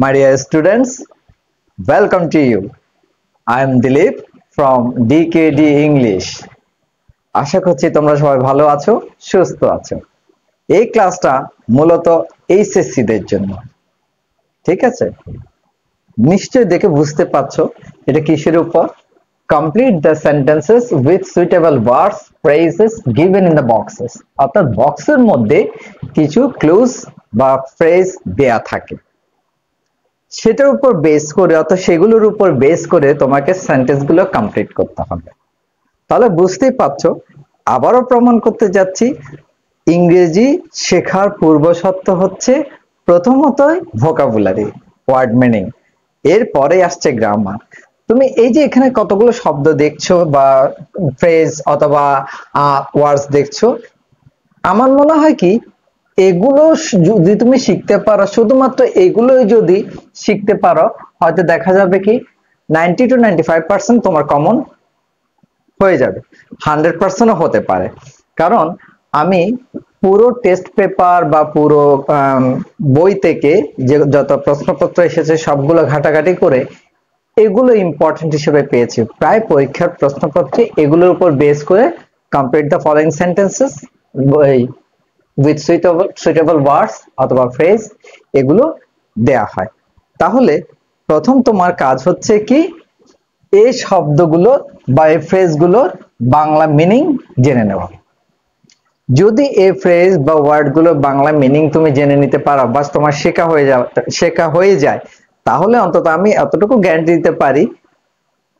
My dear students, welcome to you. I am Dilip from DKD English. আশা করছি তোমরা সবাই ভালো আছো, সুস্থ আছো। এই ক্লাসটা মূলত এইচএসসি দের জন্য। ঠিক আছে? নিশ্চয়ই দেখে বুঝতে পারছো এটা কিসের উপর? Complete the sentences with suitable words, phrases given in the boxes. অর্থাৎ বক্সের মধ্যে কিছু ক্লুজ বা ফ্রেজ দেয়া থাকে। সেটার উপর বেস করে অর্থাৎ সেগুলোর উপর বেস করে তোমাকে সেন্টেন্সগুলো কমপ্লিট করতে হবে। তাহলে বুঝতেই পারছো, আবারও প্রমাণ করতে যাচ্ছি, ইংরেজি শেখার পূর্বশর্ত হচ্ছে প্রথমতই ভোকাবুলারি, ওয়ার্ড মিনিং, এরপরে আসছে গ্রামার। তুমি এই যে এখানে কতগুলো শব্দ দেখছো বা ফ্রেজ অথবা ওয়ার্ডস দেখছো, আমার মনে হয় কি এগুলো যদি তুমি শিখতে পারো, শুধুমাত্র এগুলোই যদি শিখতে পারো, হয়তো দেখা যাবে কি 90 to 95% তোমার কমন হয়ে যাবে, 100%ও হতে পারে। কারণ আমি পুরো টেস্ট পেপার বা পুরো বই থেকে যে যত প্রশ্নপত্র এসেছে সবগুলো ঘাটাঘাটি করে এগুলো ইম্পর্টেন্ট হিসেবে পেয়েছি। প্রায় পরীক্ষার প্রশ্নপত্রে এগুলোর উপর বেস করে complete the following sentences with suitable words অথবা ফ্রেজ এগুলো দেয়া হয়। তাহলে প্রথম তোমার কাজ হচ্ছে কি এই শব্দগুলো বা এই ফ্রেজগুলোর বাংলা মিনিং জেনে নেওয়া। যদি এই ফ্রেজ বা ওয়ার্ডগুলো বাংলা মিনিং তুমি জেনে নিতে পারো বা তোমার শেখা হয়ে যায়, তাহলে অন্তত আমি এতটুকু গ্যারান্টি দিতে পারি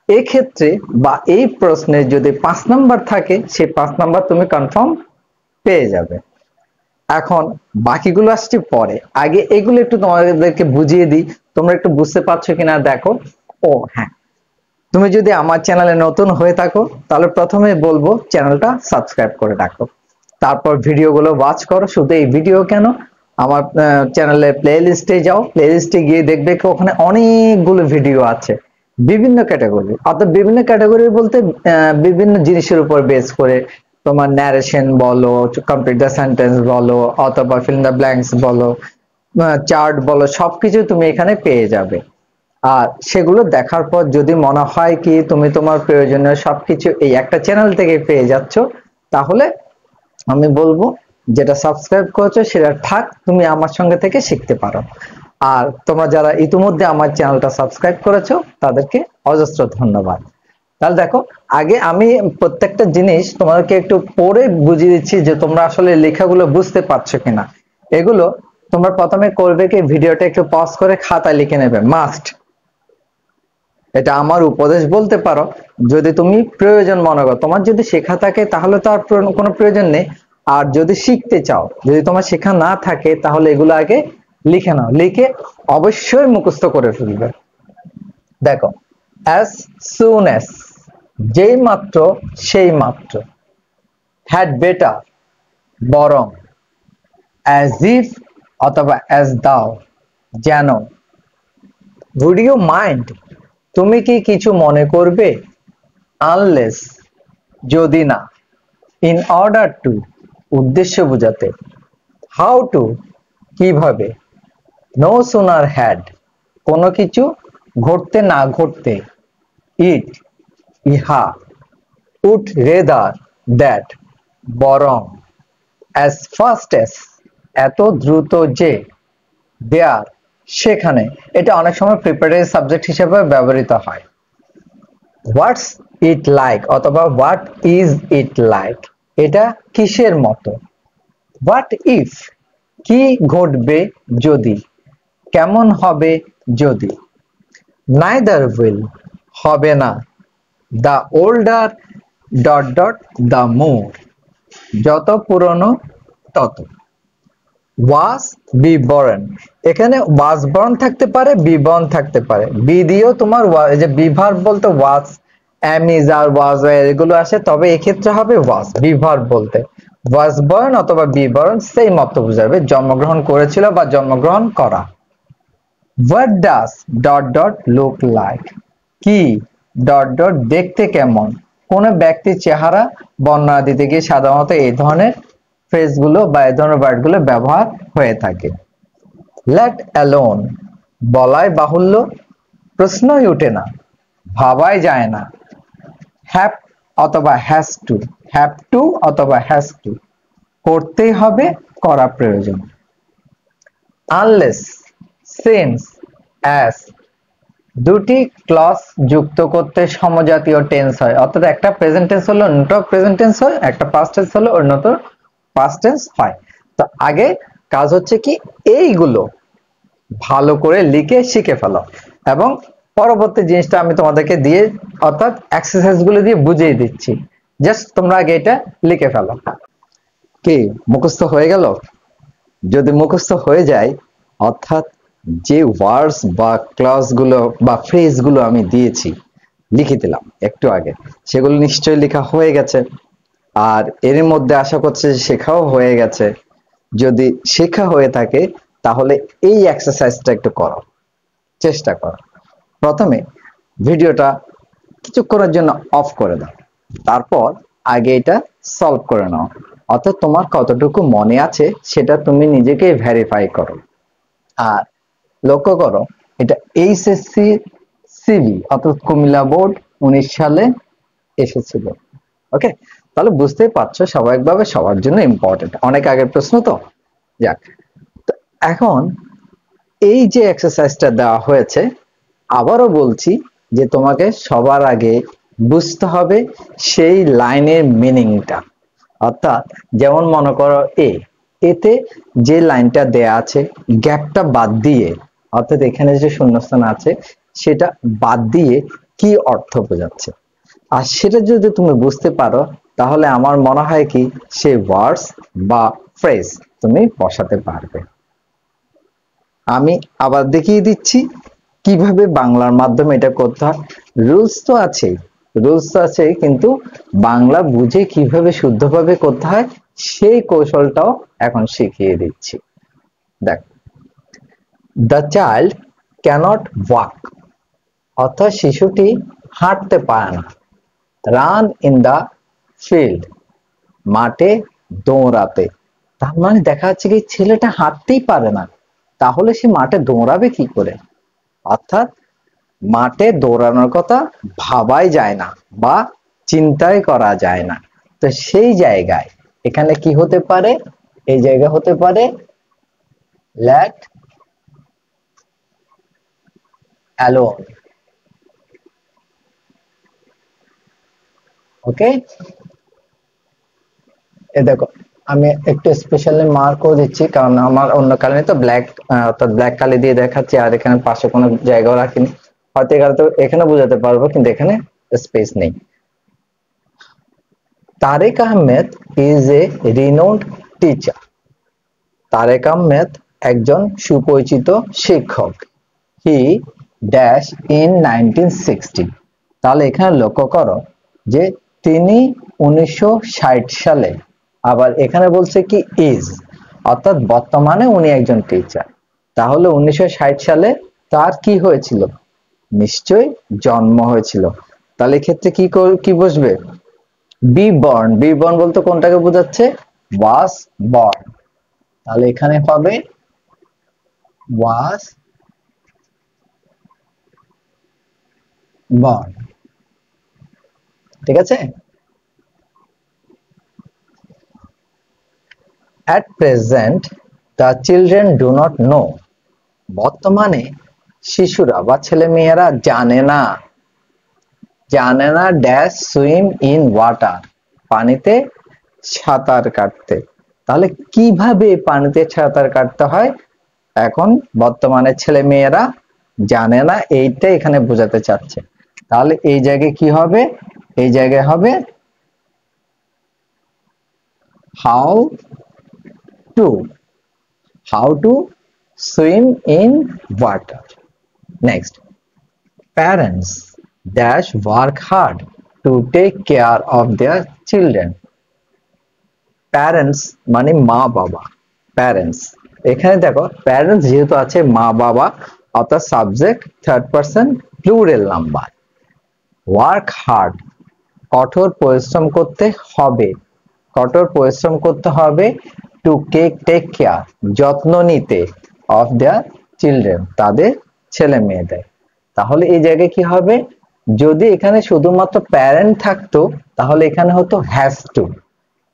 এক্ষেত্রে বা এই প্রশ্নে যদি 5 নাম্বার থাকে, সেই 5 নাম্বার তুমি কনফার্ম পেয়ে যাবে। এখন বাকিগুলো আসছে পরে, আগে এগুলো একটু তোমাদেরকে বুঝিয়ে দিই, তোমরা একটু বুঝতে পারছো কিনা দেখো। ও হ্যাঁ, তুমি যদি আমার চ্যানেলে নতুন হয়ে থাকো তাহলে প্রথমে বলবো চ্যানেলটা সাবস্ক্রাইব করে রাখো, তারপর ভিডিওগুলো ওয়াচ করো। শুধু এই ভিডিও কেন, আমার চ্যানেলে প্লে লিস্টে যাও, প্লে লিস্টে গিয়ে দেখবে কি ওখানে অনেকগুলো ভিডিও আছে বিভিন্ন ক্যাটাগরি। অর্থাৎ বিভিন্ন ক্যাটাগরি বলতে বিভিন্ন জিনিসের উপর বেস করে, তোমার ন্যারেশন বলো, কমপ্লিট দ্য সেন্টেন্স বলো, অথবা ফিল ইন দ্য ব্ল্যাঙ্কস বলো, চার্ট বলো, সবকিছু তুমি এখানে পেয়ে যাবে। আর সেগুলো দেখার পর যদি মনে হয় কি তুমি তোমার প্রয়োজনীয় সবকিছু এই একটা চ্যানেল থেকে পেয়ে যাচ্ছ, তাহলে আমি বলবো যেটা সাবস্ক্রাইব করেছো সেটা থাক, তুমি আমার সঙ্গে থেকে শিখতে পারো। আর তোমরা যারা ইতিমধ্যে আমার চ্যানেলটা সাবস্ক্রাইব করেছো তাদেরকে অজস্র ধন্যবাদ। তাহলে দেখো, আগে আমি প্রত্যেকটা জিনিস তোমাদেরকে একটু পড়ে বুঝিয়ে দিচ্ছি যে তোমরা আসলে লেখাগুলো বুঝতে পারছো কিনা। এগুলো তোমরা প্রথমে করবে কি, ভিডিওটা একটু পজ করে খাতায় লিখে নেবে, মাস্ট। এটা আমার উপদেশ বলতে পারো, যদি তুমি প্রয়োজন মনে করো। তোমার যদি শেখা থাকে তাহলে তো আর কোনো প্রয়োজন নেই, আর যদি শিখতে চাও, যদি তোমার শেখা না থাকে তাহলে এগুলো আগে লিখে নাও, লিখে অবশ্যই মুখস্থ করে ফেলবে। দেখো, as soon as, যেই মাত্র সেই মাত্র, had better বরং, as if অথবা as thou যেন, would you mind তুমি কি কিছু মনে করবে, আনলেস যদি না, ইন অর্ডার টু উদ্দেশ্য বোঝাতে, হাউ টু কিভাবে, নো সুনার হ্যাড কোনো কিছু ঘটতে না ঘটতে, ইট ইহা, উড রেদার দ্যাট বরং, অ্যাজ ফাস্ট অ্যাজ এত দ্রুত যে, দেয়ার সেখানে। এটা অনেক সময় প্রিপারেটরি সাবজেক্ট হিসেবে ব্যবহৃত হয়। হোয়াটস ইট লাইক অথবা হোয়াট ইজ ইট লাইক, এটা কিসের মতো। হোয়াট ইফ কি ঘটবে যদি, কেমন হবে যদি। নাইদার উইল হবে না, the older dot dot the more যত পুরনো তত। ওয়াজ বি বরণ, এখানে ওয়াজ বরণ থাকতে পারে, বি বরণ থাকতে পারে। বি দিয়েও তোমার যে বিভার বলতে ওয়াজ, এম ইজ আর ওয়াজ এগুলো আসে, তবে এক্ষেত্রে হবে ওয়াজ। বিভার বলতে ওয়াজ বরণ অথবা বি বরণ সেই মত বুঝাবে, জন্মগ্রহণ করেছিল বা জন্মগ্রহণ করা। What does dot dot look like, কি ডট ডট দেখতে কেমন। কোন ব্যক্তির চেহারা বর্ণনা দিতে গিয়ে সাধারণত এই ধরনের ফ্রেজগুলো বা এই ধরনের ওয়ার্ডগুলো ব্যবহার হয়ে থাকে। লেট অ্যালোন বলাই বাহুল্য, প্রশ্নই ওঠে না, ভাবাই যায় না। হ্যাভ অথবা হ্যাজ টু, হ্যাভ টু অথবা হ্যাজ টু, করতেই হবে, করা প্রয়োজন। আনলেস, সিন্স, অ্যাজ দুটি ক্লজ যুক্ত করতে সমজাতীয় টেন্স হয়, অর্থাৎ একটা প্রেজেন্ট টেন্স হলো অন্যটা প্রেজেন্ট টেন্স হয়, একটা পাস্ট টেন্স হলো অন্যটা পাস্ট টেন্স হয়। তো আগে কাজ হচ্ছে কি এইগুলো ভালো করে লিখে শিখে ফেলো, এবং পরবর্তী জিনিসটা আমি তোমাদেরকে দিয়ে অর্থাৎ এক্সারসাইজ গুলো দিয়ে বুঝিয়ে দিচ্ছি, জাস্ট তোমরা আগে এটা লিখে ফেলো। কি মুখস্থ হয়ে গেল? যদি মুখস্থ হয়ে যায়, অর্থাৎ যে ওয়ার্ডস বা ক্লজ গুলো বা ফ্রেজ গুলো আমি দিয়েছি, লিখে দিলাম একটু আগে, সেগুলো নিশ্চয়ই লেখা হয়ে গেছে। আর এর মধ্যে আশা করছি শেখাও হয়ে গেছে। যদি শেখা হয়ে থাকে তাহলে এই এক্সারসাইজটা একটু করো, চেষ্টা করো। প্রথমে ভিডিওটা কিছুক্ষণের জন্য অফ করে দাও, তারপর আগে এটা সলভ করে নাও, অর্থাৎ তোমার কতটুকু মনে আছে সেটা তুমি নিজেকে ভেরিফাই করো। আর লক্ষ্য করো, এটা এইচএসসি সিবি অর্থাৎ কুমিল্লা বোর্ড 19 সালে এসেছিল। ওকে, তাহলে বুঝতেই পারছো স্বাভাবিকভাবে সবার জন্য ইম্পর্টেন্ট, অনেক আগের প্রশ্ন তো। যাক, তো এখন এই যে এক্সারসাইজটা দেওয়া হয়েছে, আবারও বলছি যে তোমাকে সবার আগে বুঝতে হবে সেই লাইনের মিনিংটা। অর্থাৎ যেমন মনে করো এতে যে লাইনটা দেয়া আছে গ্যাপটা বাদ দিয়ে, অর্থাৎ এখানে যে শূন্যস্থান আছে সেটা বাদ দিয়ে কি অর্থ বোঝাচ্ছে, আর সেটা যদি তুমি বুঝতে পারো তাহলে আমার মনে হয় কি সেই ওয়ার্ডস বা ফ্রেজ তুমি বসাতে পারবে। আমি আবার দেখিয়ে দিচ্ছি কিভাবে বাংলার মাধ্যমে এটা করতে হয়। রুলস তো আছেই, রুলস তো আছে, কিন্তু বাংলা বুঝে কিভাবে শুদ্ধভাবে করতে হয় সেই কৌশলটাও এখন শিখিয়ে দিচ্ছি। দেখ, দ্য চাইল্ড ক্যানট ওয়াক, অর্থাৎ শিশুটি হাঁটতে পারে না। রান ইন দা ফিল্ড, মাঠে দৌড়াতে। তার মানে দেখা যাচ্ছে কি ছেলেটা হাঁটতেই পারে না, তাহলে সে মাঠে দৌড়াবে কি করে? অর্থাৎ মাঠে দৌড়ানোর কথা ভাবাই যায় না বা চিন্তাই করা যায় না। তো সেই জায়গায় এখানে কি হতে পারে? এই জায়গা হতে পারে লেট অ্যালোন। ওকে, এ দেখো আমি একটু স্পেশালি মার্কও দিচ্ছি, কারণ আমার অন্য কারণে তো ব্ল্যাক অর্থাৎ ব্ল্যাক কালি দিয়ে দেখাচ্ছি, আর এখানে পাশে কোনো জায়গাও রাখিনি, হয়তো এখানে তো এখানে বোঝাতে পারবো কিন্তু এখানে স্পেস নেই। Tareq Ahmed is a renowned teacher, Tareq Ahmed একজন সুপরিচিত শিক্ষক। হি ড্যাশ ইন 1960, তাহলে এখানে লক্ষ্য করো যে তিনি 1960 সালে, আবার এখানে বলছে কি ইজ, অর্থাৎ বর্তমানে উনি একজন টিচার। তাহলে 1960 সালে তার কি হয়েছিল? নিশ্চয়ই জন্ম হয়েছিল। তাহলে এক্ষেত্রে কি বসবে? বি বর্ন, বি বর্ন বলতে কোনটাকে বোঝাচ্ছে? Was born. তাহলে এখানে হবে ওয়াজ বর্ন। ঠিক আছে। At present the children do not know, বর্তমানে শিশুরা বা ছেলে মেয়েরা জানে না ড্যাশ সুইম ইন ওয়াটার, পানিতে সাঁতার কাটতে। তাহলে কিভাবে পানিতে সাঁতার কাটতে হয় এখন বর্তমানে ছেলে মেয়েরা জানে না, এইটা এখানে বোঝাতে চাচ্ছে। তাহলে এই জায়গায় কি হবে? এই জায়গায় হবে how to swim in water. Next, parents dash work hard to take care of their children. Parents মানে মা বাবা, parents এখানে দেখো প্যারেন্টস যেহেতু আছে মা বাবা, অর্থাৎ subject third person plural number. Work hard কঠোর পরিশ্রম করতে হবে, কঠোর পরিশ্রম করতে হবে। টু টেক কেয়ার যত্ন নিতে, অফ দেয়ার চিলড্রেন তাদের ছেলে মেয়েদের। তাহলে এই জায়গায় কি হবে, যদি এখানে শুধুমাত্র প্যারেন্ট থাকতো তাহলে এখানে হতো হ্যাজ টু।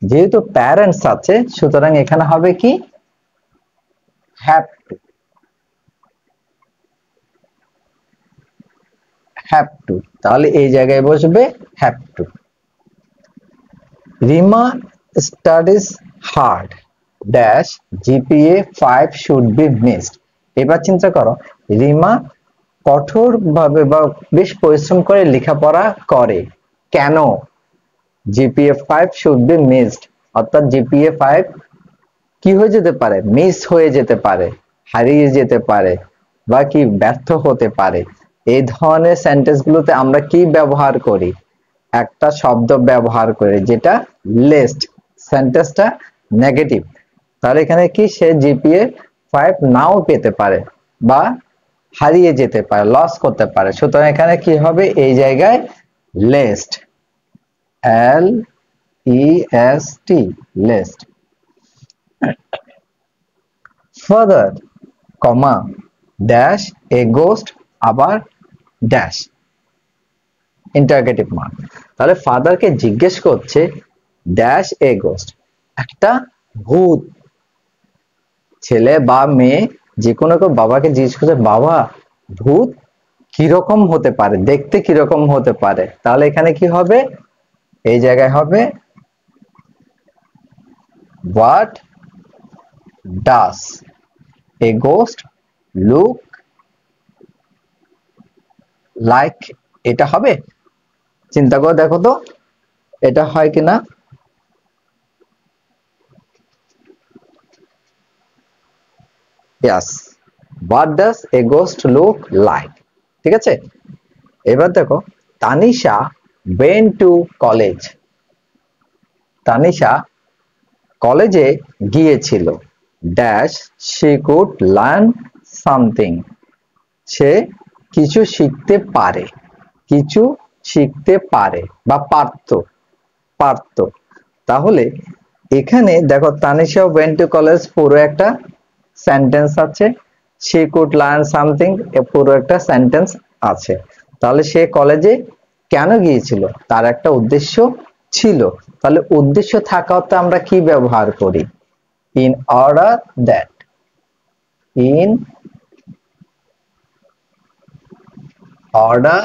যেহেতু প্যারেন্টস আছে সুতরাং এখানে হবে কি হ্যাভ টু। হ্যাভ টু, তাহলে এই জায়গায় বসবে have to. Rima studies hard dash GPA 5 should be missed. এবার চিন্তা করো, রিমা কঠোর ভাবে বা বেশ পরিশ্রম করে লেখাপড়া করে, কেন? জিপিএ 5 শুড বি মিসড, অর্থাৎ জিপিএ 5 কি হয়ে যেতে পারে, মিস হয়ে যেতে পারে, হারিয়ে যেতে পারে, বা কি ব্যর্থ হতে পারে। এই ধরনের সেন্টেন্স গুলোতে আমরা কি ব্যবহার করি, একটা শব্দ ব্যবহার করে যেটা লেস্ট, সেন্টেন্সটা নেগেটিভ। তাহলে এখানে কি সে জিপিএ 5 নাও পেতে পারে বা হারিয়ে যেতে পারে, লস করতে পারে। সুতরাং এখানে কি হবে, এই জায়গায় lest, L E S T, lest. Father comma dash a ghost, আবার ড্যাশ ইন্টারগেটিভ মার্ক। তাহলে ফাদারকে জিজ্ঞেস করছে ড্যাশ এ গোস্ট, একটা ভূত। ছেলে বা মেয়ে যে কোনো কেউ বাবাকে জিজ্ঞেস করছে, বাবা ভূত কিরকম হতে পারে, দেখতে কিরকম হতে পারে। তাহলে এখানে কি হবে, এই জায়গায় হবে what does A ghost look like. এটা হবে, চিন্তা করে দেখো তো এটা হয় কিনা। Yes, what does a ghost look like? ঠিক আছে, এবার দেখো Tanisha went to college, Tanisha কলেজে গিয়েছিল dash she could learn something, সে কিছু শিখতে পারে, কিছু শিখতে পারে বা পারতো, পারতো। তাহলে এখানে দেখো তানিশা went to college পুরো একটা সেন্টেন্স আছে, she could learn something এ পুরো একটা সেন্টেন্স আছে। তাহলে সে কলেজে কেন গিয়েছিল, তার একটা উদ্দেশ্য ছিল। তাহলে উদ্দেশ্য থাকাতে আমরা কি ব্যবহার করি, in order that, in order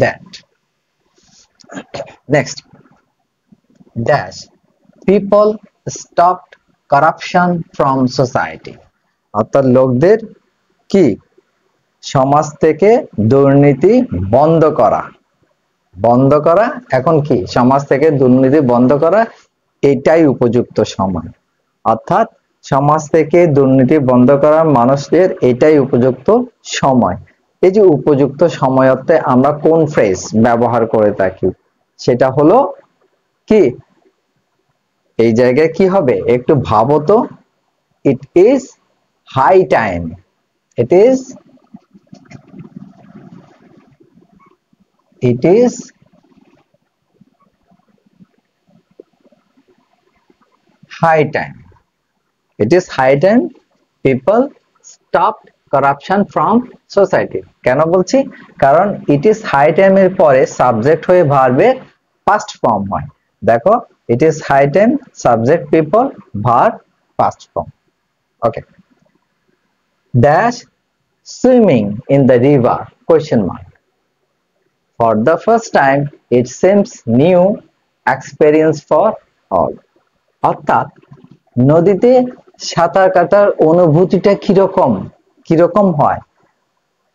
that। next dash people stopped corruption from society, অর্থাৎ লোকদের কি সমাজ থেকে দুর্নীতি বন্ধ করা, বন্ধ করা। এখন কি সমাজ থেকে দুর্নীতি বন্ধ করা, এটাই উপযুক্ত সময়। অর্থাৎ সমাজ থেকে দুর্নীতি বন্ধ করার মানুষদের এটাই উপযুক্ত সময়। এই যে উপযুক্ত সময় অর্থে আমরা কোন ফ্রেজ ব্যবহার করে থাকি, সেটা হলো কি, এই জায়গায় কি হবে একটু ভাবো তো, it is high time, it is, it is high time, it is high time people stopped corruption from society। কেন বলছি, কারণ it is high time এর পরে সাবজেক্ট হয়ে ভার্বের past form হয়। দেখো it is high time subject people verb past form। okay, dash swimming in the river question mark, for the first time it seems new experience for all। অর্থাৎ নদীতে সাঁতার কাটার অনুভূতিটা কিরকম, কিরকম হয়,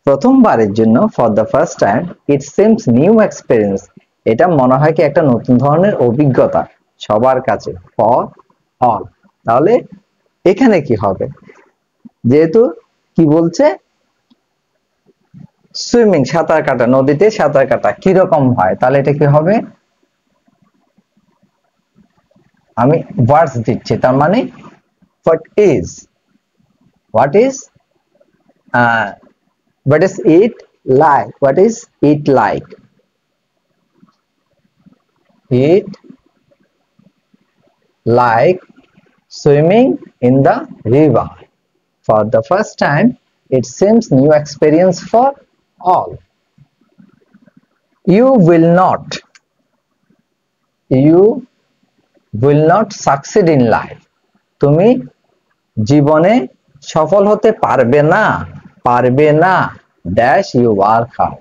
প্রথমবারের জন্য for the first time it seems new experience, এটা মনে হয় কি একটা নতুন ধরনের অভিজ্ঞতা সবার কাছে, ফর অল। তাহলে এখানে কি হবে, যেহেতু কি বলছে সুইমিং সাঁতার কাটা, নদীতে সাঁতার কাটা কিরকম হয়, তাহলে এটা কি হবে, আমি ওয়ার্ডস দিচ্ছি, তার মানে what is, what is what is it like, what is it like, it like swimming in the river for the first time It seems new experience for all. You will not succeed in life. তুমি জীবনে সফল হতে পারবে না dash you work hard.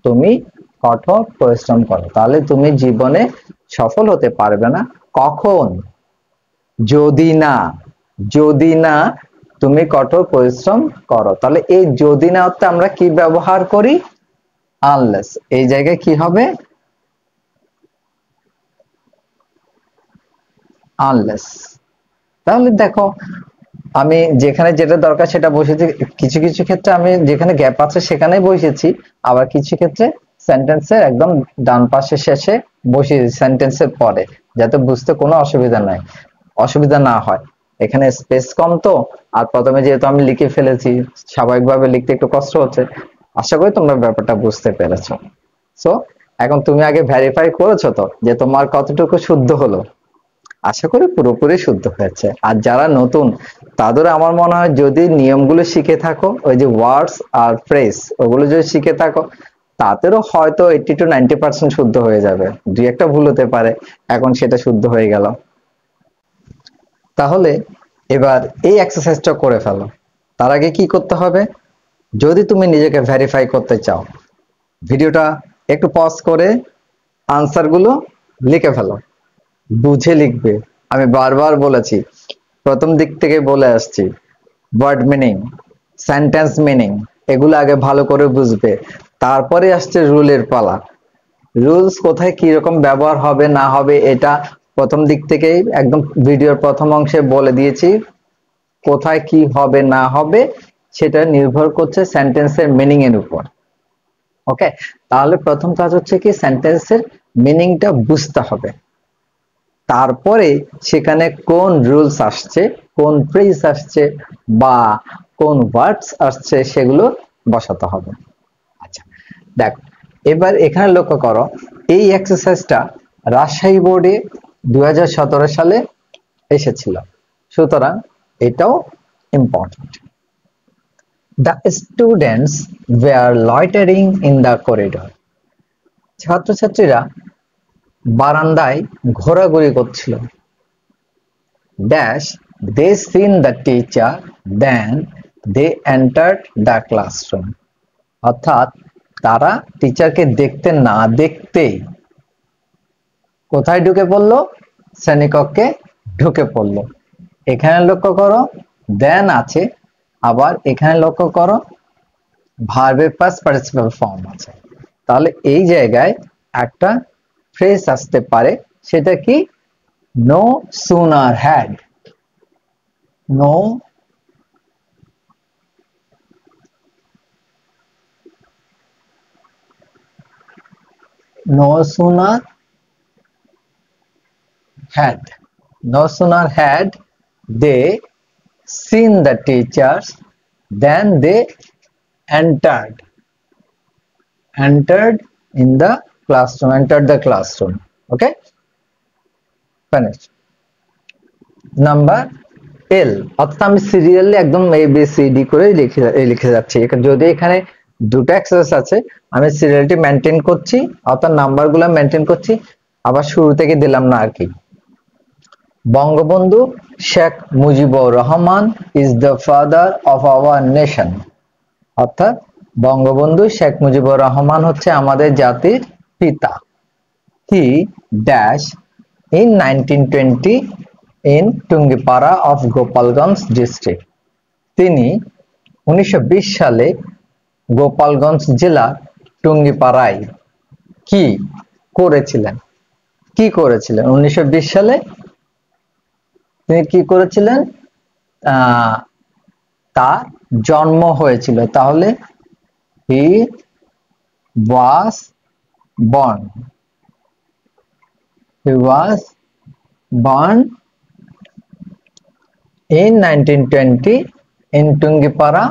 তুমি কঠোর পরিশ্রম করো। তাহলে তুমি জীবনে সফল হতে পারবে না কখন? যদি না তুমি কঠোর পরিশ্রম করো। তাহলে এই যদি না অর্থে আমরা কি ব্যবহার করি? আনলেস। এই জায়গায় কি হবে? আনলেস। তাহলে দেখো আমি যেখানে যেটা দরকার সেটা বসেছি, কিছু কিছু ক্ষেত্রে আমি যেখানে গ্যাপ আছে সেখানেই বসেছি, আবার কিছু ক্ষেত্রে সেন্টেন্সের একদম ডান পাশে শেষে বসিয়েছি সেন্টেন্সের পরে, যাতে বুঝতে কোনো অসুবিধা না হয়। এখানে স্পেস কম তো, আর প্রথমে যেহেতু আমি লিখে ফেলেছি স্বাভাবিকভাবে লিখতে একটু কষ্ট হচ্ছে। আশা করি তোমরা ব্যাপারটা বুঝতে পেরেছো। সো এখন তুমি আগে ভেরিফাই করেছো তো যে তোমার কতটুকু শুদ্ধ হলো? আশা করি পুরোপুরি শুদ্ধ হয়েছে। আর যারা নতুন তাদের আমার মনে হয় যদি নিয়মগুলো শিখে থাকো, ওই যে ওয়ার্ডস আর ফ্রেজ ওগুলো যদি শিখে থাকো, তাদেরও হয়তো 80 to 90% শুদ্ধ হয়ে যাবে। দুই একটা ভুল হতে পারে, এখন সেটা শুদ্ধ হয়ে গেল। তাহলে এবার এই এক্সারসাইজটা করে ফেলো। তার আগে কি করতে হবে? যদি তুমি নিজেকে ভেরিফাই করতে চাও, ভিডিওটা একটু পজ করে আনসারগুলো লিখে ফেলো। বুঝে লিখবে। আমি বারবার বলেছি, প্রথম দিক থেকে বলে আসছি, ওয়ার্ড মিনিং, সেন্টেন্স মিনিং এগুলো আগে ভালো করে বুঝবে, তারপরে আসছে রুলের পালা। রুলস কোথায় কি রকম ব্যবহার হবে না হবে এটা প্রথম দিক থেকেই একদম ভিডিওর প্রথম অংশে বলে দিয়েছি। কোথায় কি হবে না হবে সেটা নির্ভর করছে সেন্টেন্সের মিনিং এর উপর। ওকে, তাহলে প্রথম কাজ হচ্ছে কি সেন্টেন্সের মিনিংটা বুঝতে হবে, তারপরে সেখানে কোন রুলস আসছে, কোন ফ্রেজ আসছে বা কোন ওয়ার্ডস আসছে সেগুলো বসাতে হবে। আচ্ছা দেখো, এবার এখানে লক্ষ্য করো, এই এক্সারসাইজটা রাজশাহী বোর্ডে 2017 সালে এসেছিল, সুতরাং এটাও important. The students were loitering in the corridor. ছাত্রছাত্রীরা বারান্দায় ঘোরাঘুরি করছিল। Dash they seen the teacher then they entered the classroom. অর্থাৎ তারা টিচারকে দেখতে না দেখতেই কোথায় ঢুকে পড়লো? শ্রেণীকক্ষে ঢুকে পড়লো। এখানে লক্ষ্য করো দেন আছে, আবার এখানে লক্ষ্য করো ভার্বের পাস্ট পার্টিসিপল ফর্ম আছে। তাহলে এই জায়গায় একটা ফ্রেজ আসতে পারে, সেটা কি? No sooner had, no sooner had they seen the teachers then they entered in the classroom, entered the classroom. Okay, finish. Number এল, অর্থাৎ আমি সিরিয়ালি একদম ABCD করে লিখে যাচ্ছি। যদি এখানে দুটো এক্সারসাইজ আছে, আমি সিরিয়ালটি মেনটেন করছি, অর্থাৎ নাম্বারগুলো মেনটেন করছি, আবার শুরু থেকে দিলাম না আর কি। Bangabandhu Sheikh Mujibur Rahman is the father of our nation. অর্থাৎ বঙ্গবন্ধু শেখ মুজিবুর রহমান হচ্ছে আমাদের জাতির পিতা। He dash in 1920 in Tungipara of Gopalganj district. তিনি 1920 সালে গোপালগঞ্জ জেলার টুঙ্গিপাড়ায় কি করেছিলেন? 1920 সালে তিনি কি করেছিলেন? তার জন্ম হয়েছিল। তাহলে he was born, in 1920 in Tungipara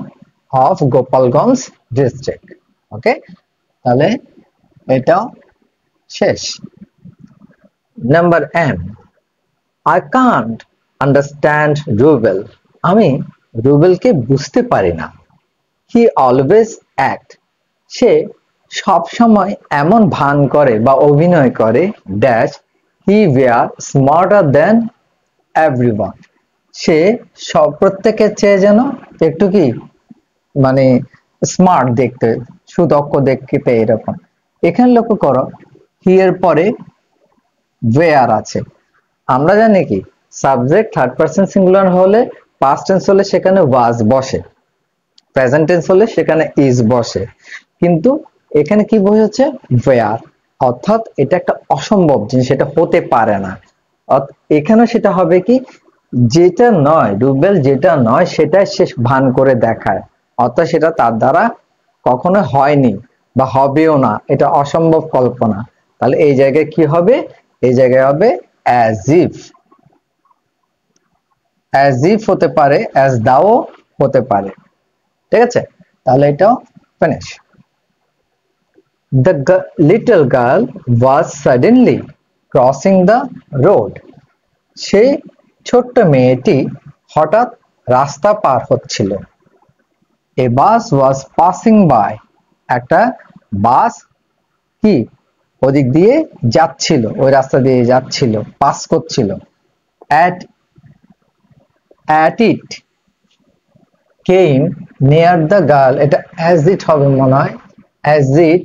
of Gopalganj district. Okay, তাহলে এটা শেষ। Number M, I can't understand Rubel. আমি রুবেলকে বুঝতে পারি না। হি অলওয়েজ অ্যাক্ট, সে সব সময় এমন ভান করে বা অভিনয় করে dash he were smarter than everyone, সে সব প্রত্যেকের চেয়ে যেন একটু কি মানে স্মার্ট দেখতে, সুদক্ষ দেখতে এরকম। এখানে লক্ষ্য করো হি এর পরে ওয়্যার আছে। আমরা জানি কি সাবজেক্ট থার্ড পারসন সিঙ্গুলার হলে পাস্ট টেন্স হলে সেখানে ওয়াজ বসে, প্রেজেন্ট টেন্স হলে সেখানে ইজ বসে, কিন্তু এখানে কি বোঝাচ্ছে ওয়্যার, অর্থাৎ এটা একটা অসম্ভব জিনিস, সেটা হতে পারে না। এখানে সেটা হবে কি যেটা নয়, রুবেল যেটা নয় সেটাই সে ভান করে দেখায়, অর্থাৎ সেটা তার দ্বারা কখনো হয়নি বা হবেও না, এটা অসম্ভব কল্পনা। তাহলে এই জায়গায় কি হবে, এই জায়গায় হবে অ্যাজ ইফ। অ্যাজ ইফ হতে পারে, অ্যাজ দাও হতে পারে, ঠিক আছে। তাহলে এটাও finish. The little girl was suddenly crossing the road. সেই ছোট্ট মেয়েটি হঠাৎ রাস্তা পার হচ্ছিল। A bus was passing by. একটা বাস কি ওদিক দিয়ে যাচ্ছিল, ওই রাস্তা দিয়ে যাচ্ছিল, পাস করছিল। At it came near the girl, এটা as it হবে মনে হয়, as it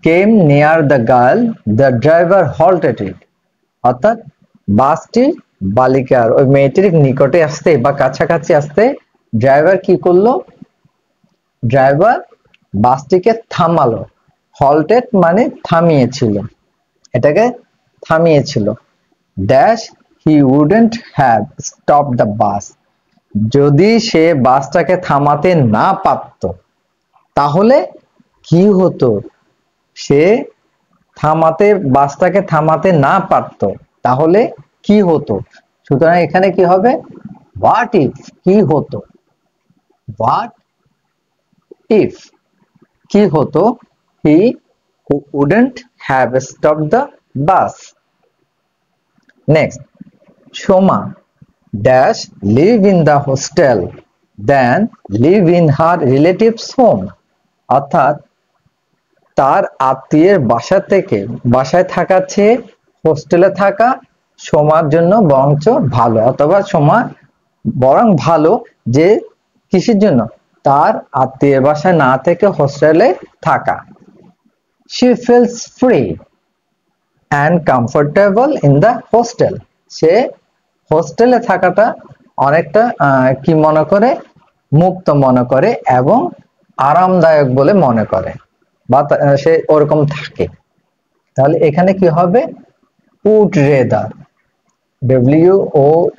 came near the girl, the driver halted it. অর্থাৎ বাসটি বালিকার ওই মেয়েটির নিকটে আসতে বা কাছাকাছি আসতে ড্রাইভার কি করলো, ড্রাইভার বাসটিকে থামালো। হল্টেড মানে থামিয়েছিল, এটাকে থামিয়েছিল। Dash he wouldn't have stop the bus, যদি সে বাসটাকে থামাতে না পারত তাহলে কি হতো, সে বাসটাকে থামাতে না পারত তাহলে কি হতো। সুতরাং এখানে কি হবে হোয়াট ইফ, কি হতো, হোয়াট ইফ কি হতো, he wouldn't have stop the bus. Next, Soma dash live in the hostel then live in her relatives home, অর্থাৎ তার আত্মীয়ের বাসায় থাকার চেয়ে হোস্টেলে থাকা সোমার জন্য বরঞ্চ ভালো, অথবা সোমা বরং ভালো, যে কিসের জন্য, তার আত্মীয়ের বাসায় না থেকে হোস্টেলে থাকা। She feels free and comfortable in the hostel. সে হোস্টেলে থাকাটা অনেকটা কি মনে করে, মুক্ত মনে করে এবং আরামদায়ক বলে মনে করে, বা সে ওরকম থাকে। তাহলে এখানে কি হবে would rather, WOULD,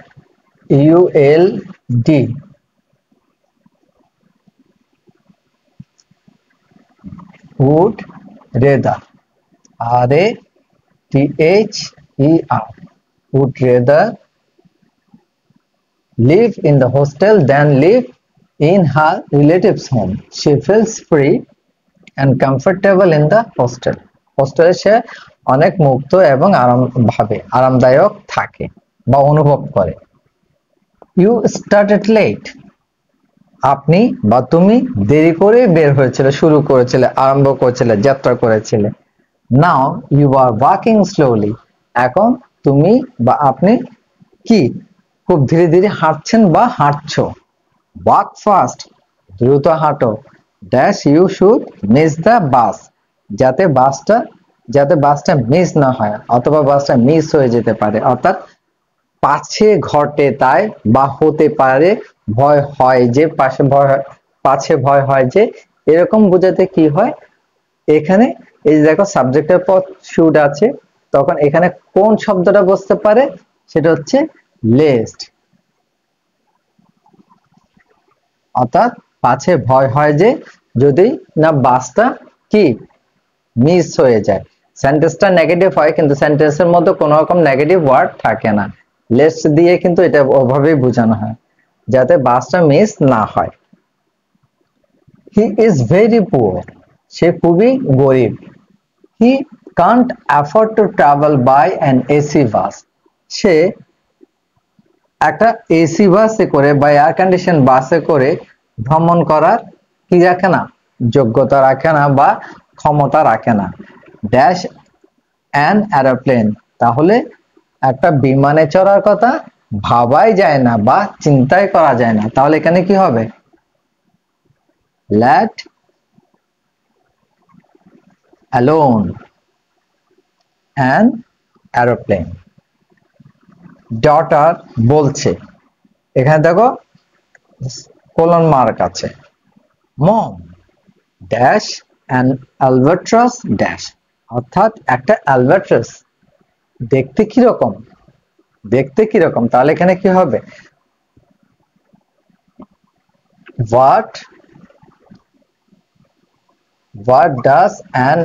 would rather, RATHER, would rather live in the hostel than live in her relative's home. She feels free and comfortable in the hostel. হোস্টেলে সে অনেক মুক্ত এবং আরামদায়ক থাকে বা অনুভব করে। You started late, আপনি বা তুমি দেরি করে বের হয়েছিলে, শুরু করেছিলে, আরম্ভ করেছিলে, যাত্রা করেছিলে। Now you are walking slowly, এখন তুমি বা আপনি কি খুব ধীরে ধীরে হাঁটছেন বা হাঁটছো। Walk fast, দ্রুত হাঁটো। Dash you should miss the bus, যাতে বাসটা মিস না হয় অথবা বাসটা মিস হয়ে যেতে পারে, অর্থাৎ পাছে ঘটে তাই বা হতে পারে ভয় হয় যে, পাছে ভয় হয় যে, এরকম বোঝাতে কি হয়, এখানে এই যে দেখো সাবজেক্টের পর শুড আছে, তখন এখানে কোন শব্দটা বসতে পারে, সেটা হচ্ছে লেস্ট, অর্থাৎ পাছে ভয় হয় যে যদি না বাসটা কি মিস হয়ে যায়। সেন্টেন্সটা নেগেটিভ হয় কিন্তু সেন্টেন্সের মধ্যে কোনো রকম নেগেটিভ ওয়ার্ড থাকে না, লেস্ট দিয়ে কিন্তু এটা ওভাবেই বোঝানো হয় যাতে বাসটা মিস না হয়। হি ইজ ভেরি পুয়ার, সে খুবই গরিব। He can't afford to travel by an AC bus, সে একটা এসি বাসে করে বা এয়ার কন্ডিশন বাসে করে ভ্রমণ করার কি রাখে না, যোগ্যতা রাখে না বা ক্ষমতা রাখে না। ড্যাশ অ্যান এরোপ্লেন, তাহলে একটা বিমানে চড়ার কথা ভাবাই যায় না বা চিন্তাই করা যায় না, তাহলে এখানে কি হবে, let alone an aeroplane. Daughter বলছে, এখানে দেখো কোলন মার্ক আছে, মম ড্যাশ অ্যান অ্যালবাট্রাস ড্যাশ, অর্থাৎ একটা অ্যালবাট্রাস দেখতে কিরকম, দেখতে কিরকম, তাহলে এখানে কি হবে, what does an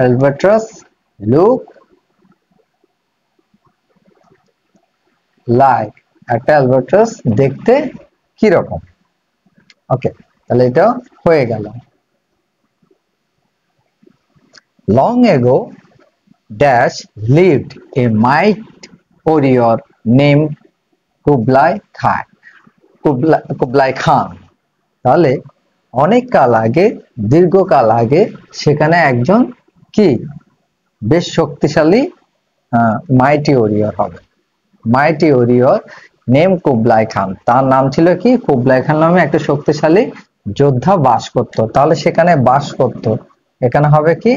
albatross look like, একটা অ্যালবাট্রাস দেখতে কিরকম। ওকে, তাহলে এটা হয়ে গেল। long ago dash lived a mighty warrior named কুবলাই খান, তাহলে অনেক কাল আগে, দীর্ঘকাল আগে সেখানে একজন কি বেশ শক্তিশালী মাইটি ওরিয়র হবে, মাইটি ওরিয়র নেম কুবলাই খান, তার নাম ছিল কি, কুবলাই খান নামে একটা শক্তিশালী যোদ্ধা বাস করত, তাহলে সেখানে বাস করত, এখানে হবে কি,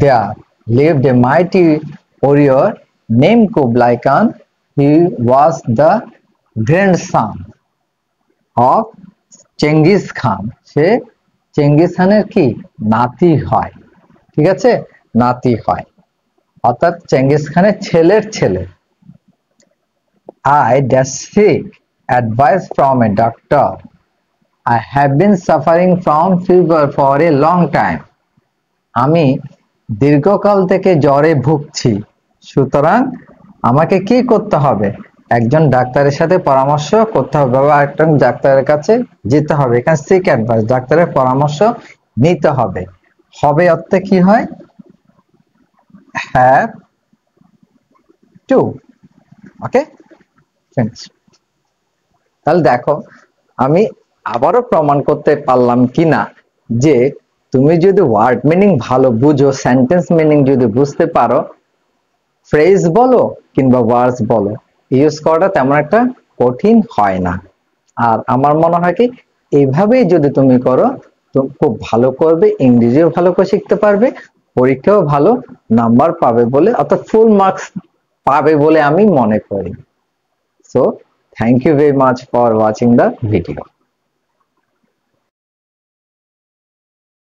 there lived a mighty warrior named Kublai Khan. He was the grandson of Genghis Khan, say Genghis খানের কি নাতি হয়, ঠিক আছে, নাতি হয়, অর্থাৎ চেঙ্গিস খানের ছেলের ছেলে। I dash seek advice from a doctor. I have been suffering from fever for a long time. আমি দীর্ঘকাল থেকে জ্বরে ভুগছি, সুতরাং আমাকে কি করতে হবে, একজন ডাক্তারের সাথে পরামর্শ করতে হবে বা একজন ডাক্তারের কাছে যেতে হবে, এখানে সিক অ্যাডভাইস, ডাক্তারের পরামর্শ নিতে হবে, হবে অর্থে কি হয়, হ্যাভ টু। ওকে ফ্রেন্ডস, তাহলে দেখো আমি আবারও প্রমাণ করতে পারলাম কিনা যে তুমি যদি ওয়ার্ড মিনিং ভালো বুঝো, সেন্টেন্স মিনিং যদি বুঝতে পারো, ফ্রেজ বলো কিংবা ওয়ার্ডস বলো, ইউজ করাটা তেমন একটা কঠিন হয় না। আর আমার মনে হয় কি এইভাবেই যদি তুমি করো তো খুব ভালো করবে, ইংরেজিও ভালো করে শিখতে পারবে, পরীক্ষাও ভালো নাম্বার পাবে বলে, অর্থাৎ ফুল মার্কস পাবে বলে আমি মনে করি। So thank you very much for watching the video.